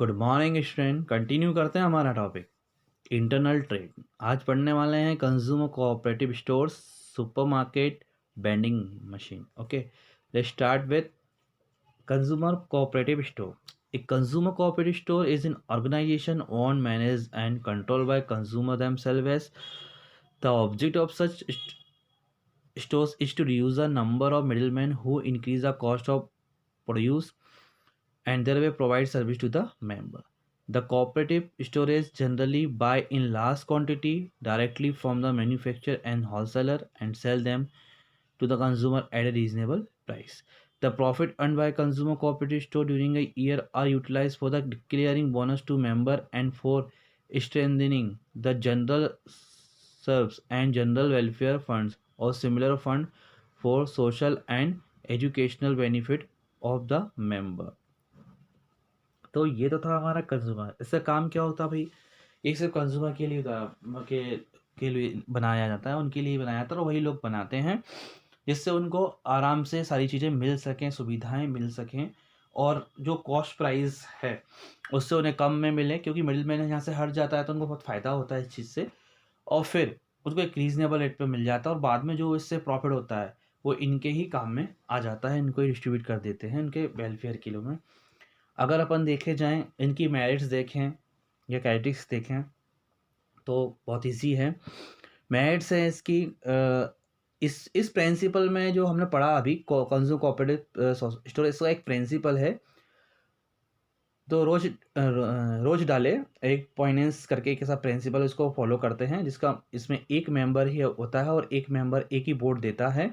Good morning student. Continue करते हैं हमारा टॉपिक इंटरनल ट्रेड। आज पढ़ने वाले हैं consumer cooperative stores, supermarket, vending machine. Okay, let's start with consumer cooperative store. A consumer cooperative store is an organization owned, managed, and controlled by consumer themselves. The object of such stores is to reduce the number of middlemen who increase the cost of produce and thereby provide service to the member. The cooperative stores generally buy in large quantity directly from the manufacturer and wholesaler and sell them to the consumer at a reasonable price. The profit earned by consumer cooperative store during a year are utilized for the declaring bonus to member and for strengthening the general serves and general welfare funds or similar fund for social and educational benefit of the member. तो ये तो था हमारा consumer. इसका काम क्या होता है भाई? एक सिर्फ कंज्यूमर के लिए होता के लिए बनाया जाता है, उनके लिए बनाया जाता है और वही लोग बनाते हैं जिससे उनको आराम से सारी चीज़ें मिल सकें, सुविधाएं मिल सकें और जो कॉस्ट प्राइस है उससे उन्हें कम में मिले, क्योंकि मिडिल मैन यहाँ से हट जाता है तो उनको बहुत फ़ायदा होता है इस चीज़ से और फिर उसको एक रीज़नेबल रेट पे मिल जाता है और बाद में जो इससे प्रॉफिट होता है वो इनके ही काम में आ जाता है, इनको ही डिस्ट्रीब्यूट कर देते हैं इनके वेलफेयर के लिए में। अगर अपन देखे जाएँ, इनकी मेरिट्स देखें या कैरेक्टरिस्टिक्स देखें तो बहुत ईजी है। मेरिट्स है इसकी इस प्रिंसिपल में जो हमने पढ़ा अभी कंज्यूमर कोऑपरेटिव स्टोर, इसका एक प्रिंसिपल है। तो रोज डाले एक पॉइनेंस करके एक ऐसा प्रिंसिपल इसको फॉलो करते हैं जिसका इसमें एक मेंबर ही होता है और एक मेंबर एक ही वोट देता है,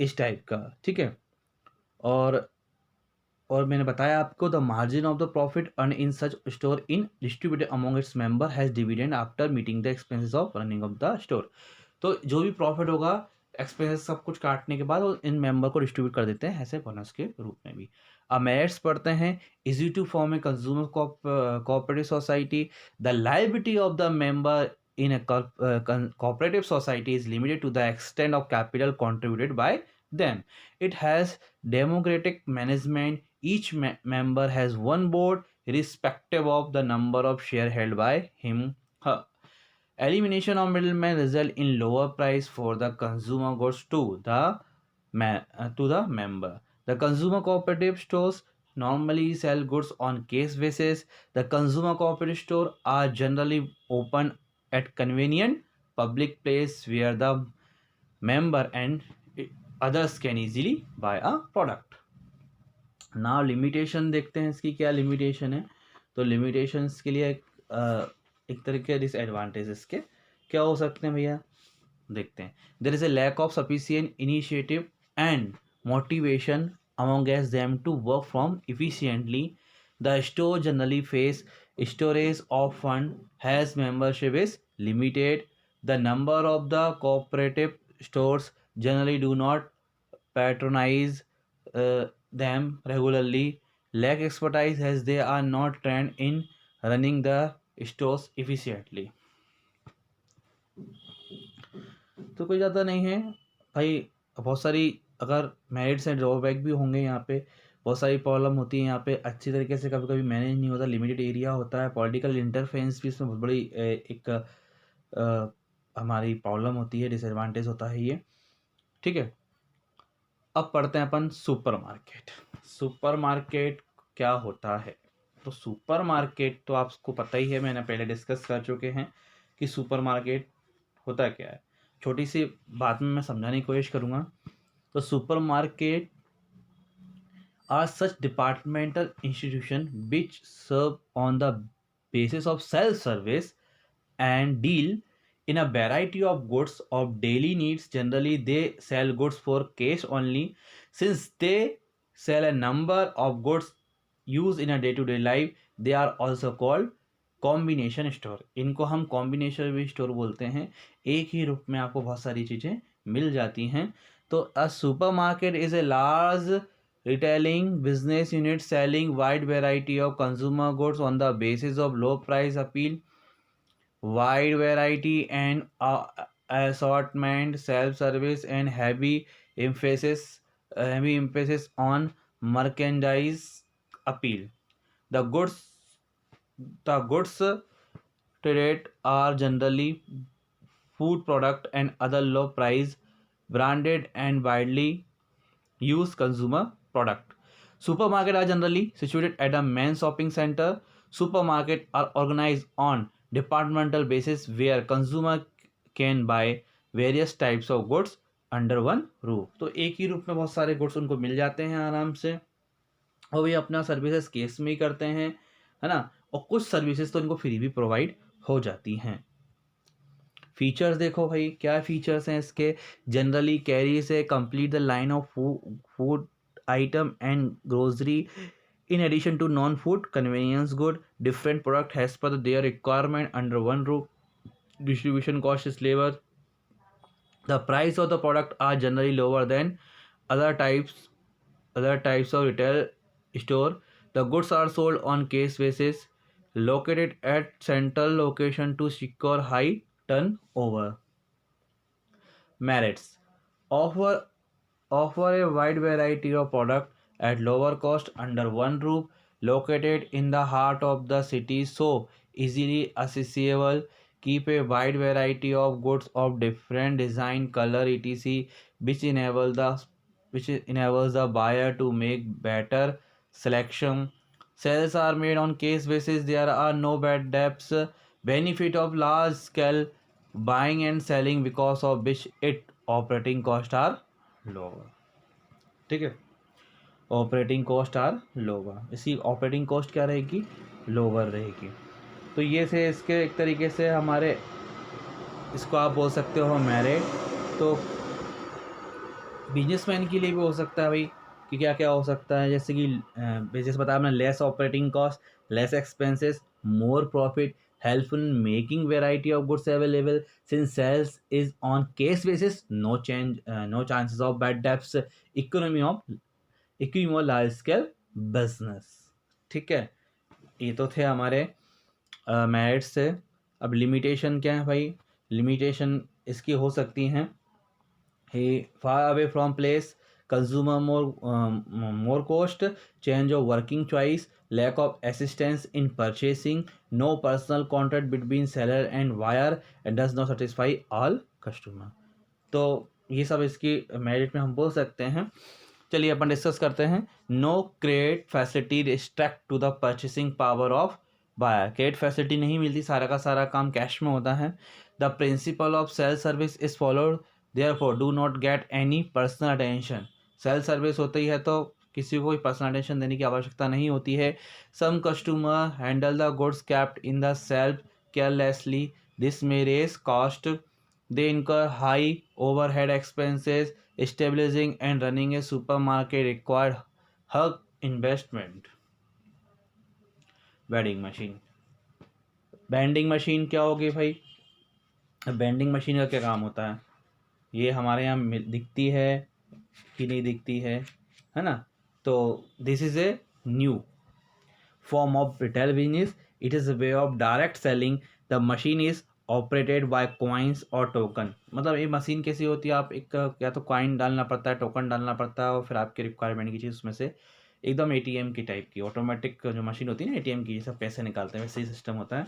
इस टाइप का। ठीक है। और मैंने बताया आपको the margin of the profit earn in such store in distributed among its member has dividend after meeting the expenses of running of the store. तो जो भी प्रॉफिट होगा एक्सपेंसेस सब कुछ काटने के बाद वो इन मेंबर को डिस्ट्रीब्यूट कर देते हैं ऐसे बोनस के रूप में भी। अब मेरिट्स पढ़ते हैं। Easy to form a consumer cooperative society. The liability of the member in a cooperative society is limited to the extent of capital contributed by them. It has democratic management. Each member has one board irrespective of the number of share held by him, her. Elimination of middlemen result in lower price for the consumer goods to the member. The consumer cooperative stores normally sell goods on case basis. The consumer cooperative store are generally open at convenient public place where the member and others can easily buy a product. Now limitation देखते हैं इसकी क्या limitation है। तो limitations के लिए एक तरीके डिसएडवांटेज इसके क्या हो सकते हैं भैया, देखते हैं। There is a lack of sufficient initiative and motivation among them to work from efficiently. The store generally face storage of fund as membership is limited. The number of the cooperative stores generally do not patronize them regularly, lack expertise as they are not trained in running the stores efficiently. तो कोई ज़्यादा नहीं है भाई, बहुत सारी अगर merits and drawback भी होंगे यहाँ पे, बहुत सारी प्रॉब्लम होती है यहाँ पे, अच्छी तरीके से कभी कभी मैनेज नहीं होता, लिमिटेड एरिया होता है, पॉलिटिकल इंटरफेरेंस भी इसमें बहुत बड़ी एक हमारी प्रॉब्लम होती है, डिसएडवांटेज होता है ये। ठीक है। अब पढ़ते हैं अपन सुपरमार्केट। सुपरमार्केट क्या होता है? तो सुपरमार्केट तो आपको पता ही है, मैंने पहले डिस्कस कर चुके हैं कि सुपरमार्केट होता क्या है। छोटी सी बात में मैं समझाने की कोशिश करूँगा। तो supermarket are such departmental institution which serve on the basis of self-service and deal in a variety of goods of daily needs. Generally, they sell goods for cash only. Since they sell a number of goods used in a day-to-day life, they are also called combination store. इनको हम combination भी store बोलते हैं, एक ही रूप में आपको बहुत सारी चीज़ें मिल जाती हैं। तो a super market is a large retailing business unit selling wide variety of consumer goods on the basis of low price appeal, wide variety and assortment, self service and heavy emphasis on merchandise appeal. The goods the goods traded are generally food product and other low price branded and widely used consumer product. Supermarket are generally situated at a main shopping center. Supermarket are organized on departmental basis where consumer can buy various types of goods under one roof. तो एक ही रूप में बहुत सारे goods उनको मिल जाते हैं आराम से, और ये अपना सर्विसेज केस में ही करते हैं, है ना। और कुछ सर्विसेज तो इनको फ्री भी प्रोवाइड हो जाती हैं। फीचर्स देखो भाई, क्या फीचर्स हैं इसके। जनरली कैरी से complete the line of food item and grocery in addition to non-food convenience good, different product as per their requirement under one roof. Distribution cost is lower. The price of the product are generally lower than other types of retail store. The goods are sold on case basis, located at central location to secure high turnover. Merits: offer a wide variety of product at lower cost under one roof, located in the heart of the city so easily accessible, keep a wide variety of goods of different design, color, etc, which enables the buyer to make better selection. Sales are made on case basis, there are no bad debts. Benefit of large scale buying and selling because of which its operating costs are lower. ठीक है, operating cost are lower, इसकी operating cost क्या रहेगी, lower रहेगी। तो ये से इसके एक तरीके से हमारे, इसको आप बोल सकते हो मेरिट। तो बिजनेसमैन के लिए भी हो सकता है भाई कि क्या क्या हो सकता है, जैसे कि बिजनेस बताया मैंने, less operating cost, less expenses, more profit, helpful in making variety of goods available since sales is on cash basis, no chances of bad debts, economy और लार्ज स्केल बिजनेस। ठीक है, ये तो थे हमारे मेरिट्स से। अब लिमिटेशन क्या है भाई, लिमिटेशन इसकी हो सकती हैं, he far away from place, consumer more cost, change of working choice, lack of assistance in purchasing, no personal contact between seller and buyer, and does not satisfy all customer। तो ये सब इसकी merit में हम बोल सकते हैं। चलिए अपन डिस्कस करते हैं। No credit facility restrict to the purchasing power of buyer, credit facility नहीं मिलती, सारा का सारा काम कैश में होता है। The principle of sale service is followed, therefore do not get any personal attention. Sale service होती है तो किसी को कोई पर्सनल अटेंशन देने की आवश्यकता नहीं होती है। Some customer handle the goods kept in the shelf carelessly, this may raise cost, they incur high overhead expenses, establishing and running a supermarket required hug investment। Vending machine, vending machine क्या होगी भाई, vending machine का क्या काम होता है, ये हमारे यहाँ दिखती है कि नहीं दिखती है ना। तो this is a new form of retail business. It is a way of direct selling. The machine is operated by coins और टोकन। मतलब ये मशीन कैसी होती है, आप एक या तो कॉइन डालना पड़ता है, टोकन डालना पड़ता है, और फिर आपके रिक्वायरमेंट की चीज़ उसमें से एकदम एटीएम की टाइप की ऑटोमेटिक जो मशीन होती है ना, एटीएम की, जैसे पैसे निकालते हैं वैसे ही सिस्टम होता है।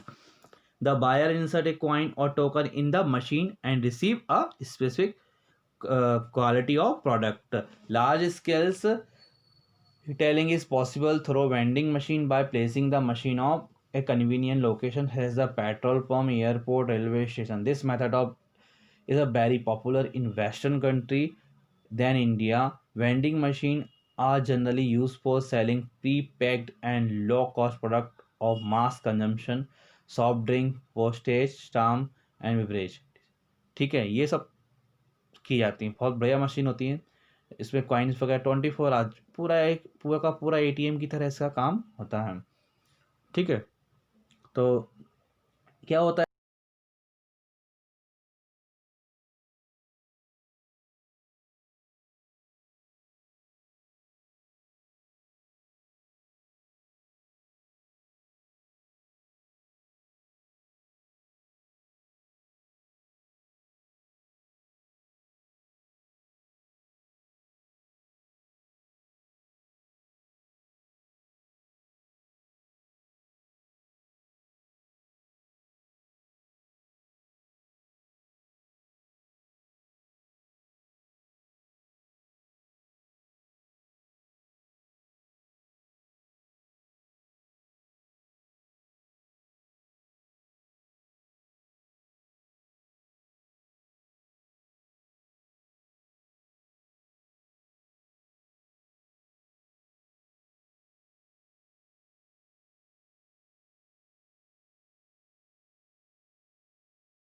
The buyer insert a coin और token in the machine and receive a specific quality of product. Large scales retailing is possible through vending machine by placing the machine of a convenient location as the petrol pump, airport, railway station. This method of is a very popular in Western country than India. Vending machine are generally used for selling pre-packed and low-cost product of mass consumption, soft drink, postage stamp and beverage। ठीक है, ये सब की जाती हैं, बहुत बढ़िया machine होती है। इसमें कॉइन्स वगैरह 24 आज पूरा का पूरा एटीएम की तरह इसका काम होता है। ठीक है, तो क्या होता है